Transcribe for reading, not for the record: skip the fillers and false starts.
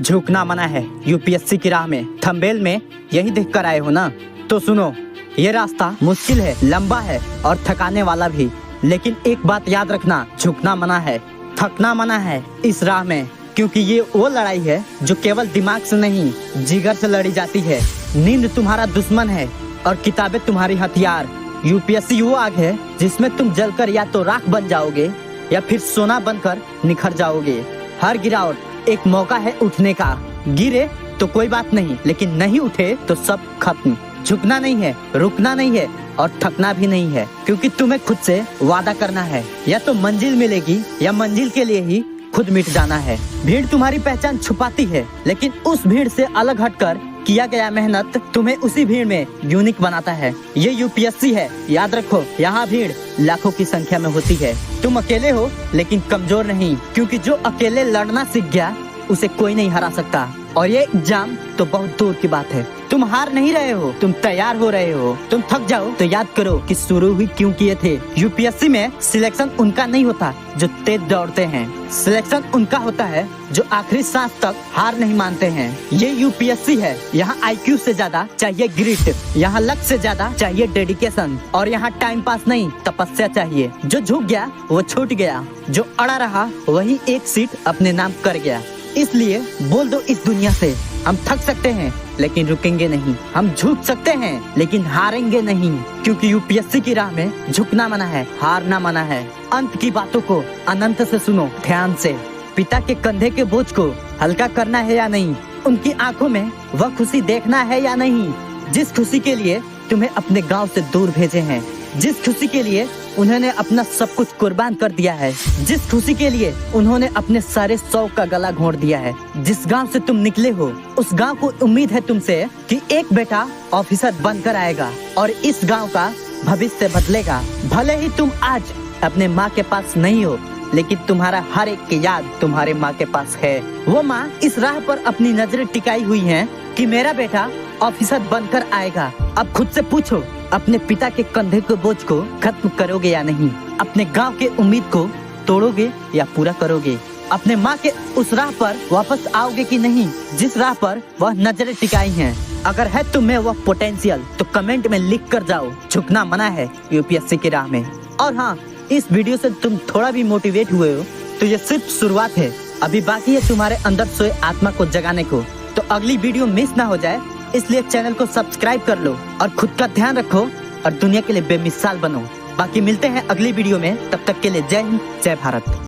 झुकना मना है यूपीएससी की राह में। थंबनेल में यही देख कर आए हो ना, तो सुनो। ये रास्ता मुश्किल है, लंबा है और थकाने वाला भी, लेकिन एक बात याद रखना, झुकना मना है, थकना मना है इस राह में। क्योंकि ये वो लड़ाई है जो केवल दिमाग से नहीं, जिगर से लड़ी जाती है। नींद तुम्हारा दुश्मन है और किताबें तुम्हारी हथियार। यूपीएससी वो आग है जिसमें तुम जलकर या तो राख बन जाओगे या फिर सोना बनकर निखर जाओगे। हर गिरावट एक मौका है उठने का। गिरे तो कोई बात नहीं, लेकिन नहीं उठे तो सब खत्म। झुकना नहीं है, रुकना नहीं है और थकना भी नहीं है, क्योंकि तुम्हें खुद से वादा करना है, या तो मंजिल मिलेगी या मंजिल के लिए ही खुद मिट जाना है। भीड़ तुम्हारी पहचान छुपाती है, लेकिन उस भीड़ से अलग हटकर किया गया मेहनत तुम्हें उसी भीड़ में यूनिक बनाता है। ये यूपीएससी है, याद रखो। यहाँ भीड़ लाखों की संख्या में होती है। तुम अकेले हो लेकिन कमजोर नहीं, क्योंकि जो अकेले लड़ना सीख गया उसे कोई नहीं हरा सकता। और ये एग्जाम तो बहुत दूर की बात है। तुम हार नहीं रहे हो, तुम तैयार हो रहे हो। तुम थक जाओ तो याद करो कि शुरू ही क्यों किए थे। यूपीएससी में सिलेक्शन उनका नहीं होता जो तेज दौड़ते हैं, सिलेक्शन उनका होता है जो आखिरी सांस तक हार नहीं मानते हैं। ये यूपीएससी है। यहाँ आईक्यू से ज्यादा चाहिए ग्रिट, यहाँ लक से ज्यादा चाहिए डेडिकेशन, और यहाँ टाइम पास नहीं, तपस्या चाहिए। जो झुक गया वो छूट गया, जो अड़ा रहा वही एक सीट अपने नाम कर गया। इसलिए बोल दो इस दुनिया से, हम थक सकते हैं लेकिन रुकेंगे नहीं, हम झुक सकते हैं लेकिन हारेंगे नहीं, क्योंकि यूपीएससी की राह में झुकना मना है, हारना मना है। अंत की बातों को अनंत से सुनो ध्यान से। पिता के कंधे के बोझ को हल्का करना है या नहीं, उनकी आंखों में वह खुशी देखना है या नहीं, जिस खुशी के लिए तुम्हें अपने गांव से दूर भेजे हैं, जिस खुशी के लिए उन्होंने अपना सब कुछ कुर्बान कर दिया है, जिस खुशी के लिए उन्होंने अपने सारे शौक का गला घोंट दिया है। जिस गांव से तुम निकले हो, उस गांव को उम्मीद है तुमसे कि एक बेटा ऑफिसर बनकर आएगा और इस गांव का भविष्य बदलेगा। भले ही तुम आज अपने माँ के पास नहीं हो, लेकिन तुम्हारा हर एक की याद तुम्हारे माँ के पास है। वो माँ इस राह पर अपनी नजरें टिकाई हुई हैं कि मेरा बेटा ऑफिसर बनकर आएगा। अब खुद से पूछो, अपने पिता के कंधे के बोझ को खत्म करोगे या नहीं? अपने गांव के उम्मीद को तोड़ोगे या पूरा करोगे? अपने माँ के उस राह पर वापस आओगे कि नहीं, जिस राह पर वह नजरें टिकाई हैं? अगर है तुम्हें वह पोटेंशियल तो कमेंट में लिख कर जाओ, झुकना मना है यूपीएससी की राह में। और हाँ, इस वीडियो से तुम थोड़ा भी मोटिवेट हुए हो तो ये सिर्फ शुरुआत है, अभी बाकी है तुम्हारे अंदर सोए आत्मा को जगाने को। तो अगली वीडियो मिस ना हो जाए, इसलिए चैनल को सब्सक्राइब कर लो और खुद का ध्यान रखो और दुनिया के लिए बेमिसाल बनो। बाकी मिलते हैं अगली वीडियो में, तब तक के लिए जय हिंद, जय भारत।